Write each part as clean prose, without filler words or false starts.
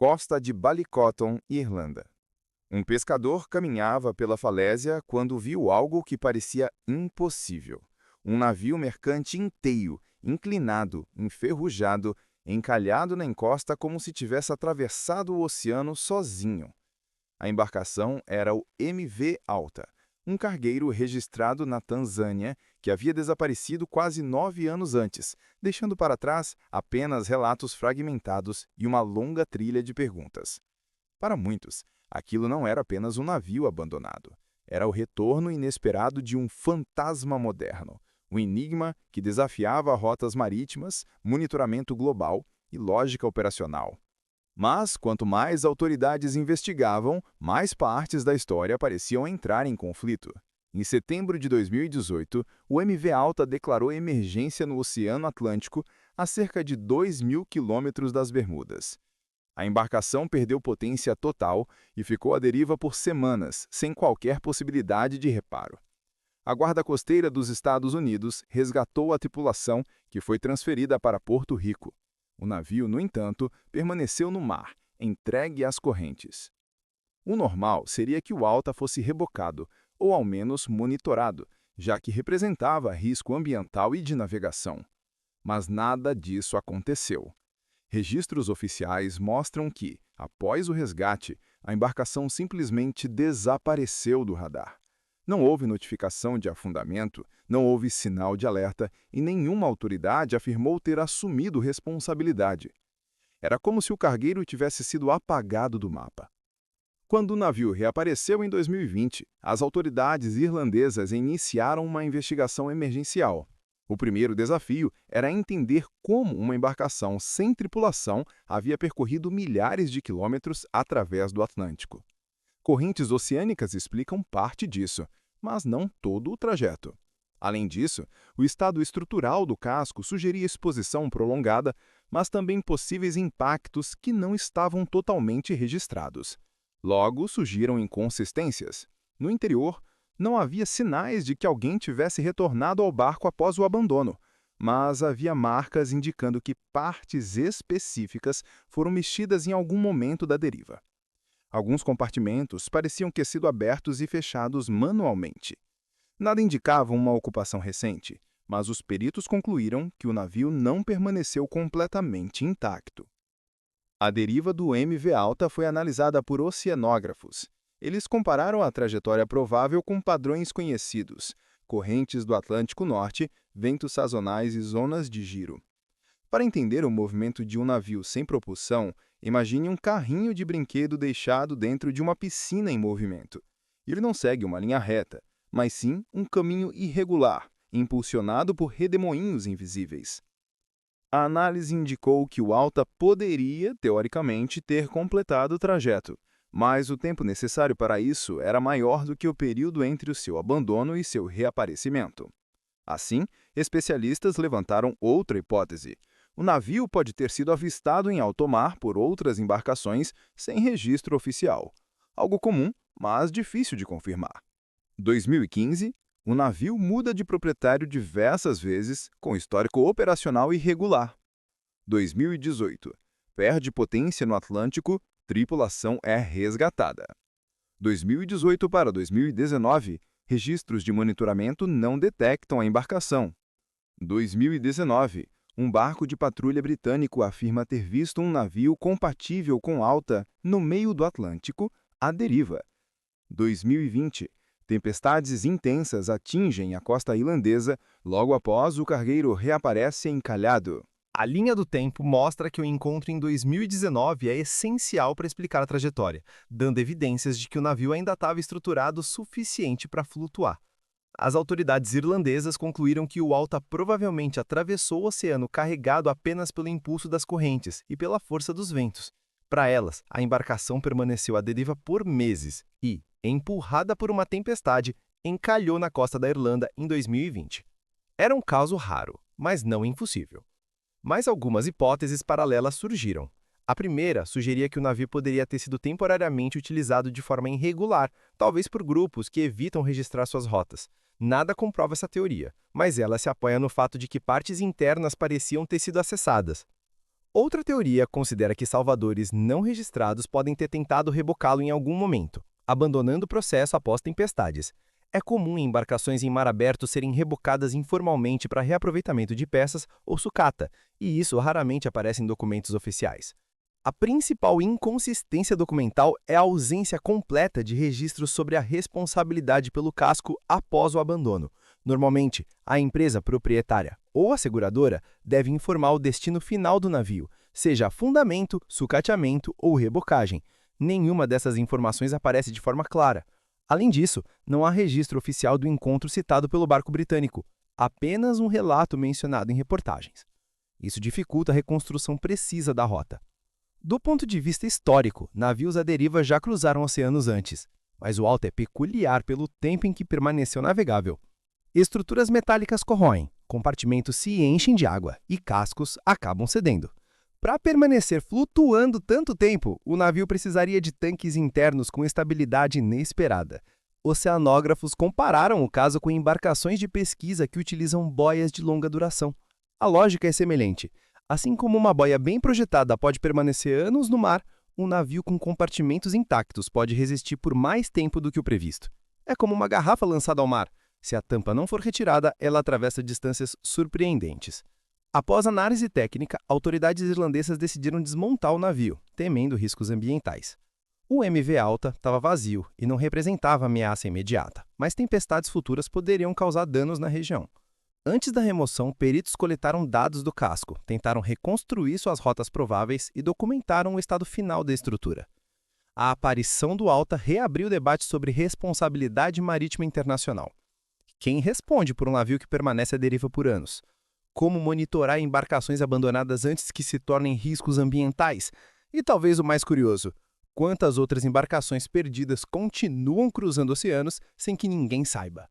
Costa de Ballycotton, Irlanda. Um pescador caminhava pela falésia quando viu algo que parecia impossível. Um navio mercante inteiro, inclinado, enferrujado, encalhado na encosta como se tivesse atravessado o oceano sozinho. A embarcação era o MV Alta, um cargueiro registrado na Tanzânia que havia desaparecido quase 9 anos antes, deixando para trás apenas relatos fragmentados e uma longa trilha de perguntas. Para muitos, aquilo não era apenas um navio abandonado. Era o retorno inesperado de um fantasma moderno, um enigma que desafiava rotas marítimas, monitoramento global e lógica operacional. Mas, quanto mais autoridades investigavam, mais partes da história pareciam entrar em conflito. Em setembro de 2018, o MV Alta declarou emergência no Oceano Atlântico, a cerca de 2.000 quilômetros das Bermudas. A embarcação perdeu potência total e ficou à deriva por semanas, sem qualquer possibilidade de reparo. A Guarda Costeira dos Estados Unidos resgatou a tripulação, que foi transferida para Porto Rico. O navio, no entanto, permaneceu no mar, entregue às correntes. O normal seria que o Alta fosse rebocado, ou ao menos monitorado, já que representava risco ambiental e de navegação. Mas nada disso aconteceu. Registros oficiais mostram que, após o resgate, a embarcação simplesmente desapareceu do radar. Não houve notificação de afundamento, não houve sinal de alerta e nenhuma autoridade afirmou ter assumido responsabilidade. Era como se o cargueiro tivesse sido apagado do mapa. Quando o navio reapareceu em 2020, as autoridades irlandesas iniciaram uma investigação emergencial. O primeiro desafio era entender como uma embarcação sem tripulação havia percorrido milhares de quilômetros através do Atlântico. Correntes oceânicas explicam parte disso, mas não todo o trajeto. Além disso, o estado estrutural do casco sugeria exposição prolongada, mas também possíveis impactos que não estavam totalmente registrados. Logo, surgiram inconsistências. No interior, não havia sinais de que alguém tivesse retornado ao barco após o abandono, mas havia marcas indicando que partes específicas foram mexidas em algum momento da deriva. Alguns compartimentos pareciam ter sido abertos e fechados manualmente. Nada indicava uma ocupação recente, mas os peritos concluíram que o navio não permaneceu completamente intacto. A deriva do MV Alta foi analisada por oceanógrafos. Eles compararam a trajetória provável com padrões conhecidos, correntes do Atlântico Norte, ventos sazonais e zonas de giro. Para entender o movimento de um navio sem propulsão, imagine um carrinho de brinquedo deixado dentro de uma piscina em movimento. Ele não segue uma linha reta, mas sim um caminho irregular, impulsionado por redemoinhos invisíveis. A análise indicou que o Alta poderia, teoricamente, ter completado o trajeto, mas o tempo necessário para isso era maior do que o período entre o seu abandono e seu reaparecimento. Assim, especialistas levantaram outra hipótese. O navio pode ter sido avistado em alto mar por outras embarcações sem registro oficial. Algo comum, mas difícil de confirmar. 2015, o navio muda de proprietário diversas vezes, com histórico operacional irregular. 2018, perde potência no Atlântico, tripulação é resgatada. 2018 para 2019, registros de monitoramento não detectam a embarcação. 2019, um barco de patrulha britânico afirma ter visto um navio compatível com Alta no meio do Atlântico, à deriva. 2020, tempestades intensas atingem a costa irlandesa, logo após o cargueiro reaparece encalhado. A linha do tempo mostra que o encontro em 2019 é essencial para explicar a trajetória, dando evidências de que o navio ainda estava estruturado o suficiente para flutuar. As autoridades irlandesas concluíram que o Alta provavelmente atravessou o oceano carregado apenas pelo impulso das correntes e pela força dos ventos. Para elas, a embarcação permaneceu à deriva por meses e, empurrada por uma tempestade, encalhou na costa da Irlanda em 2020. Era um caso raro, mas não impossível. Mas algumas hipóteses paralelas surgiram. A primeira sugeria que o navio poderia ter sido temporariamente utilizado de forma irregular, talvez por grupos que evitam registrar suas rotas. Nada comprova essa teoria, mas ela se apoia no fato de que partes internas pareciam ter sido acessadas. Outra teoria considera que salvadores não registrados podem ter tentado rebocá-lo em algum momento, abandonando o processo após tempestades. É comum em embarcações em mar aberto serem rebocadas informalmente para reaproveitamento de peças ou sucata, e isso raramente aparece em documentos oficiais. A principal inconsistência documental é a ausência completa de registros sobre a responsabilidade pelo casco após o abandono. Normalmente, a empresa proprietária ou a seguradora deve informar o destino final do navio, seja afundamento, sucateamento ou rebocagem. Nenhuma dessas informações aparece de forma clara. Além disso, não há registro oficial do encontro citado pelo barco britânico, apenas um relato mencionado em reportagens. Isso dificulta a reconstrução precisa da rota. Do ponto de vista histórico, navios à deriva já cruzaram oceanos antes, mas o Alta é peculiar pelo tempo em que permaneceu navegável. Estruturas metálicas corroem, compartimentos se enchem de água e cascos acabam cedendo. Para permanecer flutuando tanto tempo, o navio precisaria de tanques internos com estabilidade inesperada. Oceanógrafos compararam o caso com embarcações de pesquisa que utilizam boias de longa duração. A lógica é semelhante. Assim como uma boia bem projetada pode permanecer anos no mar, um navio com compartimentos intactos pode resistir por mais tempo do que o previsto. É como uma garrafa lançada ao mar. Se a tampa não for retirada, ela atravessa distâncias surpreendentes. Após análise técnica, autoridades irlandesas decidiram desmontar o navio, temendo riscos ambientais. O MV Alta estava vazio e não representava ameaça imediata, mas tempestades futuras poderiam causar danos na região. Antes da remoção, peritos coletaram dados do casco, tentaram reconstruir suas rotas prováveis e documentaram o estado final da estrutura. A aparição do Alta reabriu o debate sobre responsabilidade marítima internacional. Quem responde por um navio que permanece à deriva por anos? Como monitorar embarcações abandonadas antes que se tornem riscos ambientais? E talvez o mais curioso, quantas outras embarcações perdidas continuam cruzando oceanos sem que ninguém saiba?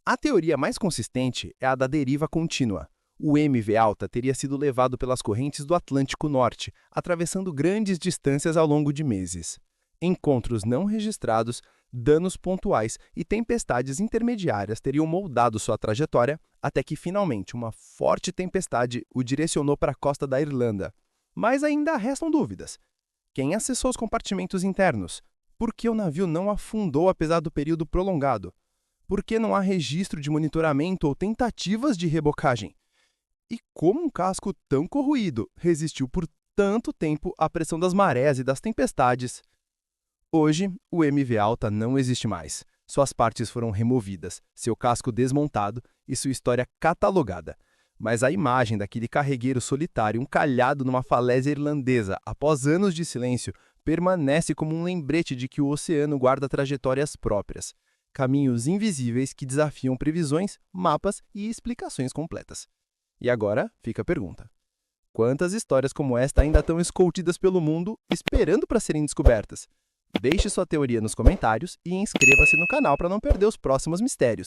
A teoria mais consistente é a da deriva contínua. O MV Alta teria sido levado pelas correntes do Atlântico Norte, atravessando grandes distâncias ao longo de meses. Encontros não registrados, danos pontuais e tempestades intermediárias teriam moldado sua trajetória até que, finalmente, uma forte tempestade o direcionou para a costa da Irlanda. Mas ainda restam dúvidas. Quem acessou os compartimentos internos? Por que o navio não afundou apesar do período prolongado? Por que não há registro de monitoramento ou tentativas de rebocagem? E como um casco tão corroído resistiu por tanto tempo à pressão das marés e das tempestades? Hoje, o MV Alta não existe mais. Suas partes foram removidas, seu casco desmontado e sua história catalogada. Mas a imagem daquele carregueiro solitário encalhado numa falésia irlandesa após anos de silêncio permanece como um lembrete de que o oceano guarda trajetórias próprias. Caminhos invisíveis que desafiam previsões, mapas e explicações completas. E agora fica a pergunta. Quantas histórias como esta ainda estão escondidas pelo mundo, esperando para serem descobertas? Deixe sua teoria nos comentários e inscreva-se no canal para não perder os próximos mistérios.